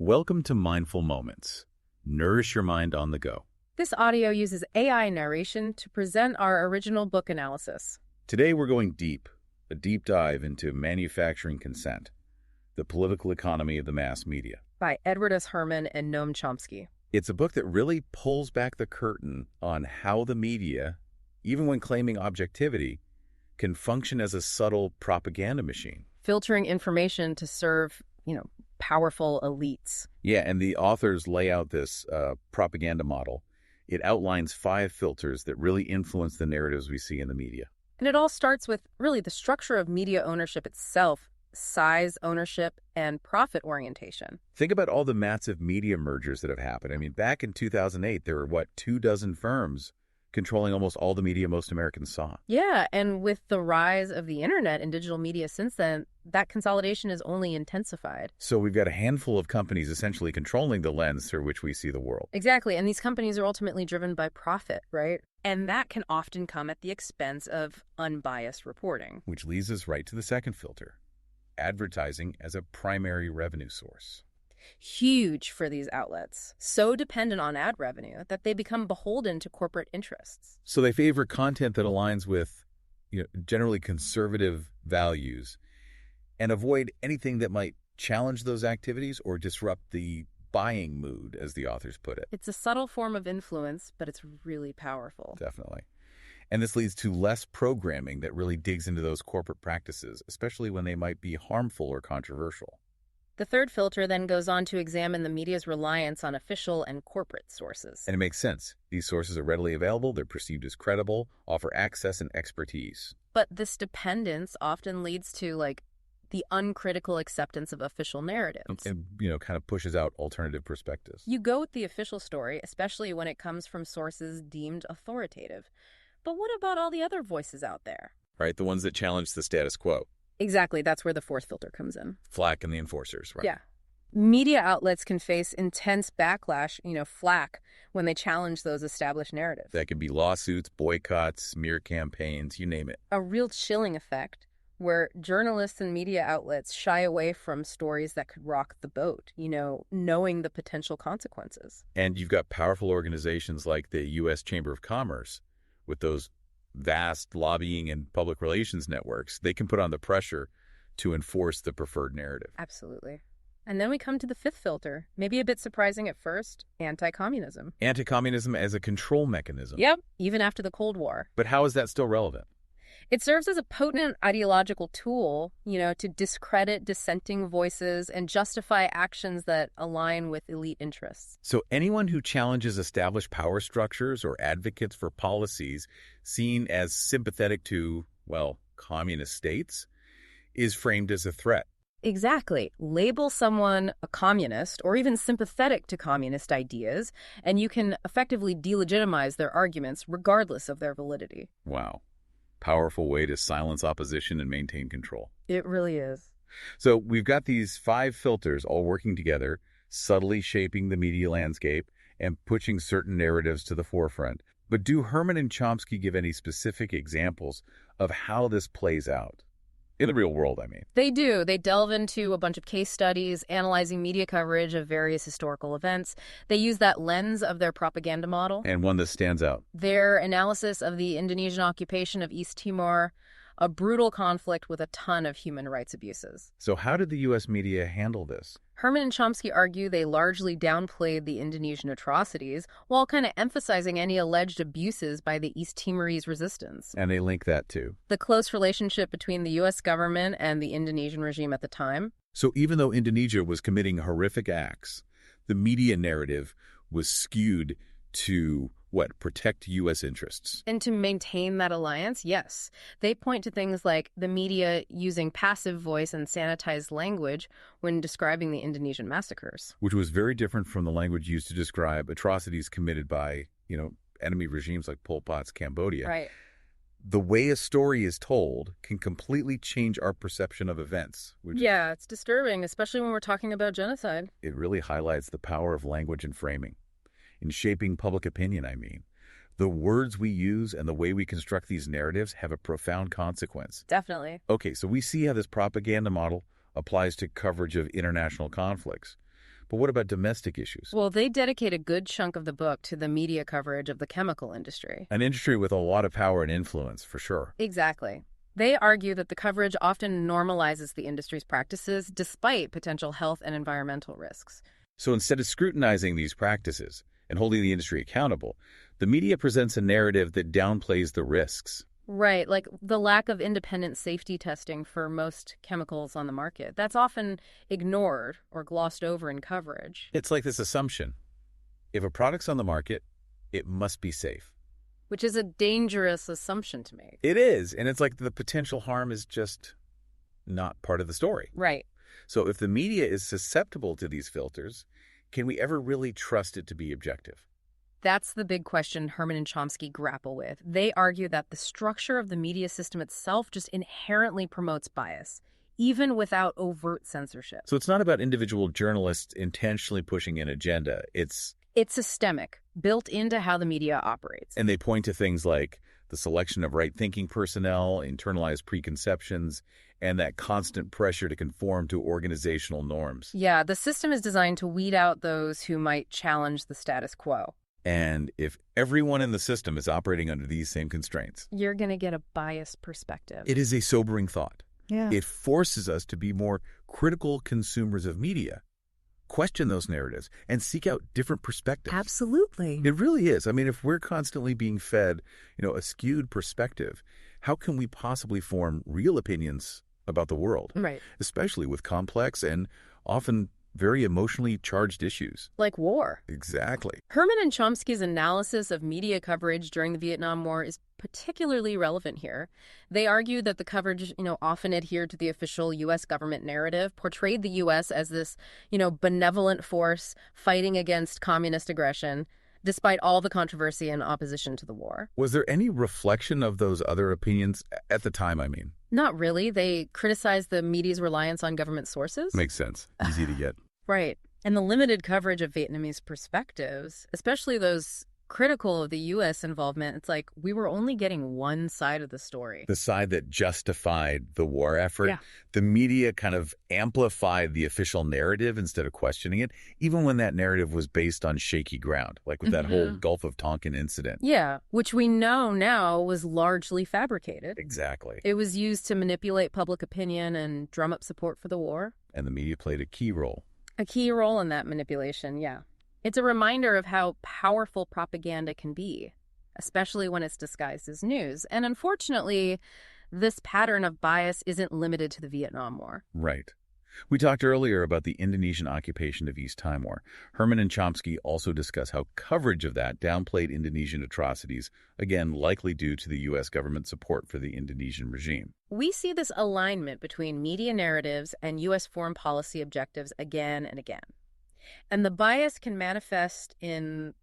Welcome to Mindful Moments. Nourish your mind on the go. This audio uses AI narration to present our original book analysis. Today we're going deep, a deep dive into manufacturing consent, the political economy of the mass media. By Edward S. Herman and Noam Chomsky. It's a book that really pulls back the curtain on how the media, even when claiming objectivity, can function as a subtle propaganda machine. Filtering information to serve, powerful elites. Yeah, and the authors lay out this propaganda model. It outlines 5 filters that really influence the narratives we see in the media. And it all starts with really the structure of media ownership itself, size, ownership, and profit orientation. Think about all the massive media mergers that have happened. I mean, back in 2008, there were, 24 firms controlling almost all the media most Americans saw. Yeah, and with the rise of the internet and digital media since then, that consolidation is only intensified. So we've got a handful of companies essentially controlling the lens through which we see the world. Exactly, and these companies are ultimately driven by profit, right? And that can often come at the expense of unbiased reporting. Which leads us right to the second filter, advertising as a primary revenue source. Huge for these outlets, so dependent on ad revenue that they become beholden to corporate interests. So they favor content that aligns with, generally conservative values and avoid anything that might challenge those activities or disrupt the buying mood, as the authors put it. It's a subtle form of influence, but it's really powerful. Definitely. And this leads to less programming that really digs into those corporate practices, especially when they might be harmful or controversial. The third filter then goes on to examine the media's reliance on official and corporate sources. And it makes sense. These sources are readily available, they're perceived as credible, offer access and expertise. But this dependence often leads to, the uncritical acceptance of official narratives. And, kind of pushes out alternative perspectives. You go with the official story, especially when it comes from sources deemed authoritative. But what about all the other voices out there? Right, the ones that challenge the status quo. Exactly, that's where the fourth filter comes in. Flack and the enforcers, right? Yeah. Media outlets can face intense backlash, flack, when they challenge those established narratives. That could be lawsuits, boycotts, smear campaigns, you name it. A real chilling effect where journalists and media outlets shy away from stories that could rock the boat, knowing the potential consequences. And you've got powerful organizations like the U.S. Chamber of Commerce with those vast lobbying and public relations networks. They can put on the pressure to enforce the preferred narrative. Absolutely. And then we come to the fifth filter, maybe a bit surprising at first, anti-communism. Anti-communism as a control mechanism. Yep, even after the Cold War. But how is that still relevant? It serves as a potent ideological tool, to discredit dissenting voices and justify actions that align with elite interests. So anyone who challenges established power structures or advocates for policies seen as sympathetic to, communist states is framed as a threat. Exactly. Label someone a communist or even sympathetic to communist ideas, and you can effectively delegitimize their arguments regardless of their validity. Wow. Powerful way to silence opposition and maintain control. It really is. So we've got these 5 filters all working together, subtly shaping the media landscape and pushing certain narratives to the forefront. But do Herman and Chomsky give any specific examples of how this plays out? In the real world, I mean. They do. They delve into a bunch of case studies, analyzing media coverage of various historical events. They use that lens of their propaganda model. And one that stands out. Their analysis of the Indonesian occupation of East Timor, a brutal conflict with a ton of human rights abuses. So how did the U.S. media handle this? Herman and Chomsky argue they largely downplayed the Indonesian atrocities while kind of emphasizing any alleged abuses by the East Timorese resistance. And they link that to the close relationship between the U.S. government and the Indonesian regime at the time. So even though Indonesia was committing horrific acts, the media narrative was skewed to protect U.S. interests. And to maintain that alliance, yes. They point to things like the media using passive voice and sanitized language when describing the Indonesian massacres. Which was very different from the language used to describe atrocities committed by, enemy regimes like Pol Pot's Cambodia. Right. The way a story is told can completely change our perception of events. Yeah, it's disturbing, especially when we're talking about genocide. It really highlights the power of language and framing. In shaping public opinion, I mean. The words we use and the way we construct these narratives have a profound consequence. Definitely. Okay, so we see how this propaganda model applies to coverage of international conflicts. But what about domestic issues? Well, they dedicate a good chunk of the book to the media coverage of the chemical industry. An industry with a lot of power and influence, for sure. Exactly. They argue that the coverage often normalizes the industry's practices despite potential health and environmental risks. So instead of scrutinizing these practices and holding the industry accountable, the media presents a narrative that downplays the risks. Right, like the lack of independent safety testing for most chemicals on the market. That's often ignored or glossed over in coverage. It's like this assumption. If a product's on the market, it must be safe. Which is a dangerous assumption to make. It is, and it's like the potential harm is just not part of the story. Right. So if the media is susceptible to these filters, can we ever really trust it to be objective? That's the big question Herman and Chomsky grapple with. They argue that the structure of the media system itself just inherently promotes bias, even without overt censorship. So it's not about individual journalists intentionally pushing an agenda. It's systemic, built into how the media operates. And they point to things like the selection of right-thinking personnel, internalized preconceptions, and that constant pressure to conform to organizational norms. Yeah, the system is designed to weed out those who might challenge the status quo. And if everyone in the system is operating under these same constraints, you're going to get a biased perspective. It is a sobering thought. Yeah. It forces us to be more critical consumers of media, question those narratives, and seek out different perspectives. Absolutely. It really is. I mean, if we're constantly being fed, a skewed perspective, how can we possibly form real opinions about the world? Right. Especially with complex and often very emotionally charged issues. Like war. Exactly. Herman and Chomsky's analysis of media coverage during the Vietnam War is particularly relevant here. They argue that the coverage, often adhered to the official U.S. government narrative, portrayed the U.S. as this, benevolent force fighting against communist aggression, despite all the controversy and opposition to the war. Was there any reflection of those other opinions at the time, I mean? Not really. They criticized the media's reliance on government sources. Makes sense. Easy to get. Right. And the limited coverage of Vietnamese perspectives, especially those critical of the U.S. involvement, it's like we were only getting one side of the story. The side that justified the war effort. Yeah. The media kind of amplified the official narrative instead of questioning it, even when that narrative was based on shaky ground, like with that whole Gulf of Tonkin incident. Yeah, which we know now was largely fabricated. Exactly. It was used to manipulate public opinion and drum up support for the war. And the media played a key role. A key role in that manipulation, yeah. It's a reminder of how powerful propaganda can be, especially when it's disguised as news. And unfortunately, this pattern of bias isn't limited to the Vietnam War. Right. We talked earlier about the Indonesian occupation of East Timor. Herman and Chomsky also discuss how coverage of that downplayed Indonesian atrocities, again, likely due to the U.S. government support for the Indonesian regime. We see this alignment between media narratives and U.S. foreign policy objectives again and again. And the bias can manifest in,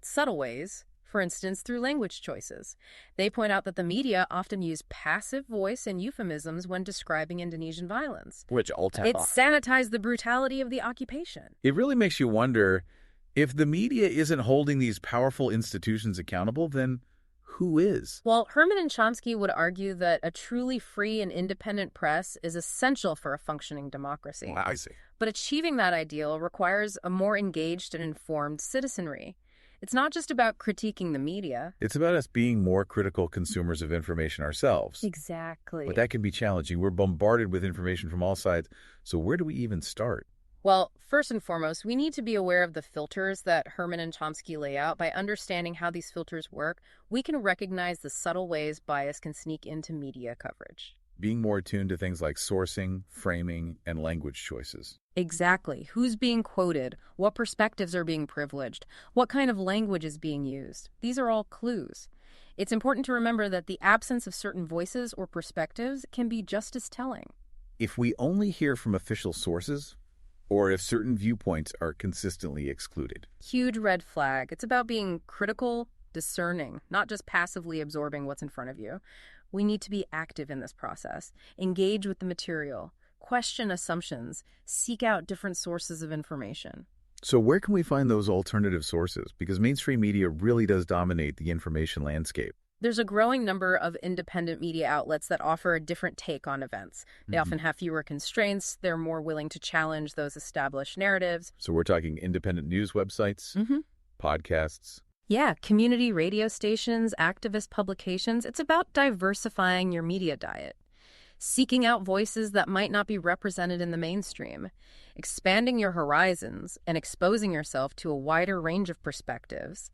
subtle ways, for instance, through language choices. They point out that the media often use passive voice and euphemisms when describing Indonesian violence. Which all tap It off. sanitized the brutality of the occupation. It really makes you wonder, if the media isn't holding these powerful institutions accountable, then who is? Well, Herman and Chomsky would argue that a truly free and independent press is essential for a functioning democracy. Well, I see. But achieving that ideal requires a more engaged and informed citizenry. It's not just about critiquing the media. It's about us being more critical consumers of information ourselves. Exactly. But that can be challenging. We're bombarded with information from all sides. So where do we even start? Well, first and foremost, we need to be aware of the filters that Herman and Chomsky lay out. By understanding how these filters work, we can recognize the subtle ways bias can sneak into media coverage. Being more attuned to things like sourcing, framing, and language choices. Exactly. Who's being quoted? What perspectives are being privileged? What kind of language is being used? These are all clues. It's important to remember that the absence of certain voices or perspectives can be just as telling. If we only hear from official sources, or if certain viewpoints are consistently excluded. Huge red flag. It's about being critical, discerning, not just passively absorbing what's in front of you. We need to be active in this process, engage with the material, question assumptions, seek out different sources of information. So where can we find those alternative sources? Because mainstream media really does dominate the information landscape. There's a growing number of independent media outlets that offer a different take on events. They often have fewer constraints. They're more willing to challenge those established narratives. So we're talking independent news websites, podcasts. Yeah, community radio stations, activist publications. It's about diversifying your media diet, seeking out voices that might not be represented in the mainstream, expanding your horizons, and exposing yourself to a wider range of perspectives.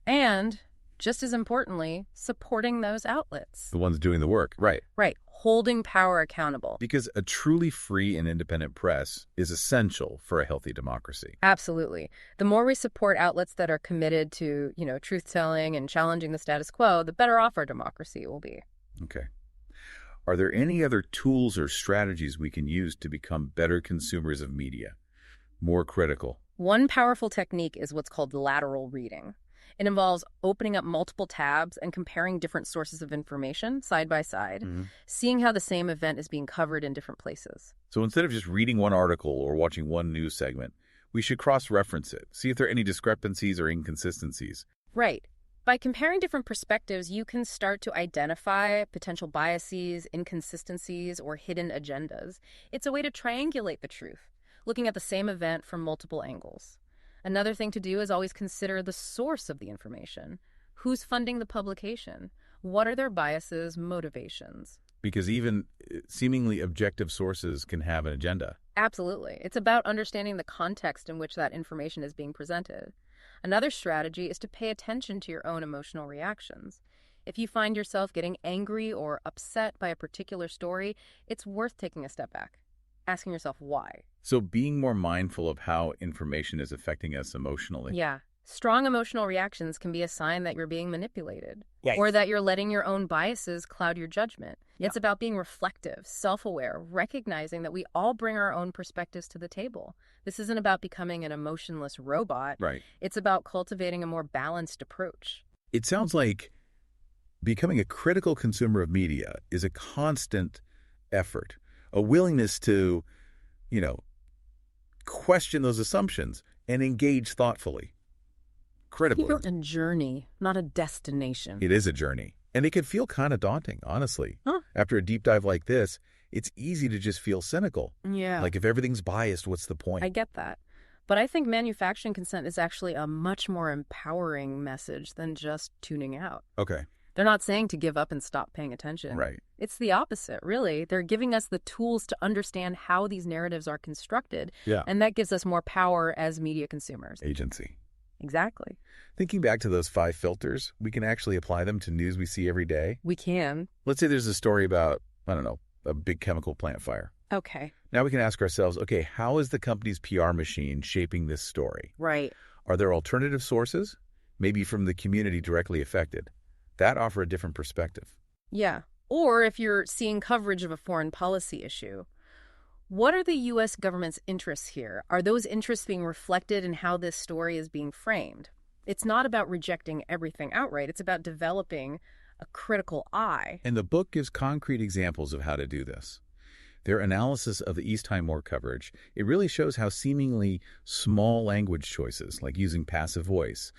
And, just as importantly, supporting those outlets. The ones doing the work, right. Right, holding power accountable. Because a truly free and independent press is essential for a healthy democracy. Absolutely. The more we support outlets that are committed to, truth-telling and challenging the status quo, the better off our democracy will be. Okay. Are there any other tools or strategies we can use to become better consumers of media? More critical? One powerful technique is what's called lateral reading. It involves opening up multiple tabs and comparing different sources of information side by side, seeing how the same event is being covered in different places. So instead of just reading one article or watching one news segment, we should cross-reference it, see if there are any discrepancies or inconsistencies. Right. By comparing different perspectives, you can start to identify potential biases, inconsistencies, or hidden agendas. It's a way to triangulate the truth, looking at the same event from multiple angles. Another thing to do is always consider the source of the information. Who's funding the publication? What are their biases, motivations? Because even seemingly objective sources can have an agenda. Absolutely. It's about understanding the context in which that information is being presented. Another strategy is to pay attention to your own emotional reactions. If you find yourself getting angry or upset by a particular story, it's worth taking a step back, asking yourself why. So being more mindful of how information is affecting us emotionally. Yeah. Strong emotional reactions can be a sign that you're being manipulated, Yes. or that you're letting your own biases cloud your judgment. Yeah. It's about being reflective, self-aware, recognizing that we all bring our own perspectives to the table. This isn't about becoming an emotionless robot. Right. It's about cultivating a more balanced approach. It sounds like becoming a critical consumer of media is a constant effort, a willingness to, question those assumptions and engage thoughtfully. Critically. A journey, not a destination. It is a journey. And it can feel kind of daunting, honestly. Huh? After a deep dive like this, it's easy to just feel cynical. Yeah. Like if everything's biased, what's the point? I get that. But I think manufacturing consent is actually a much more empowering message than just tuning out. Okay. They're not saying to give up and stop paying attention. Right. It's the opposite, really. They're giving us the tools to understand how these narratives are constructed. Yeah. And that gives us more power as media consumers. Agency. Exactly. Thinking back to those 5 filters, we can actually apply them to news we see every day. We can. Let's say there's a story about, a big chemical plant fire. Okay. Now we can ask ourselves, okay, how is the company's PR machine shaping this story? Right. Are there alternative sources? Maybe from the community directly affected. That offer a different perspective. Yeah. Or if you're seeing coverage of a foreign policy issue, what are the U.S. government's interests here? Are those interests being reflected in how this story is being framed? It's not about rejecting everything outright. It's about developing a critical eye. And the book gives concrete examples of how to do this. Their analysis of the East Timor coverage, it really shows how seemingly small language choices, like using passive voice,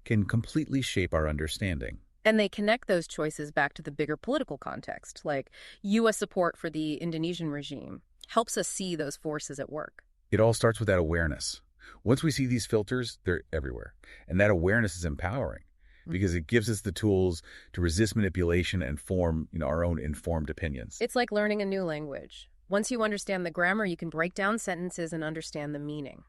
can completely shape our understanding. And they connect those choices back to the bigger political context, like U.S. support for the Indonesian regime helps us see those forces at work. It all starts with that awareness. Once we see these filters, they're everywhere. And that awareness is empowering because it gives us the tools to resist manipulation and form, our own informed opinions. It's like learning a new language. Once you understand the grammar, you can break down sentences and understand the meaning.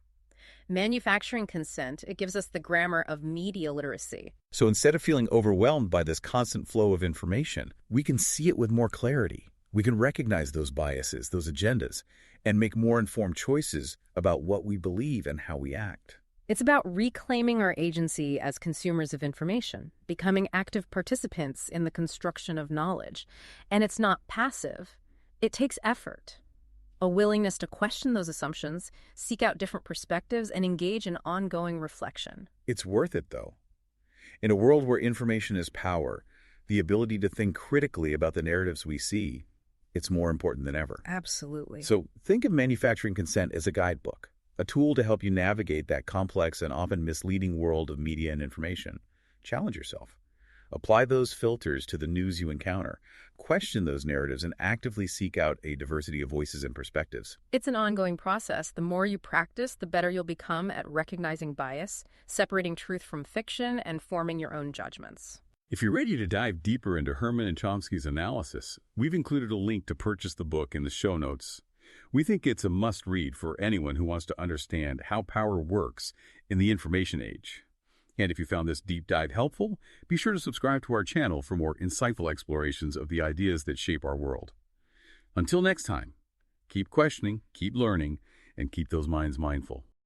Manufacturing consent, it gives us the grammar of media literacy. So instead of feeling overwhelmed by this constant flow of information, we can see it with more clarity. We can recognize those biases, those agendas, and make more informed choices about what we believe and how we act. It's about reclaiming our agency as consumers of information, becoming active participants in the construction of knowledge. And it's not passive. It takes effort. A willingness to question those assumptions, seek out different perspectives, and engage in ongoing reflection. It's worth it, though. In a world where information is power, the ability to think critically about the narratives we see, it's more important than ever. Absolutely. So think of manufacturing consent as a guidebook, a tool to help you navigate that complex and often misleading world of media and information. Challenge yourself. Apply those filters to the news you encounter. Question those narratives and actively seek out a diversity of voices and perspectives. It's an ongoing process. The more you practice, the better you'll become at recognizing bias, separating truth from fiction, and forming your own judgments. If you're ready to dive deeper into Herman and Chomsky's analysis, we've included a link to purchase the book in the show notes. We think it's a must-read for anyone who wants to understand how power works in the information age. And if you found this deep dive helpful, be sure to subscribe to our channel for more insightful explorations of the ideas that shape our world. Until next time, keep questioning, keep learning, and keep those minds mindful.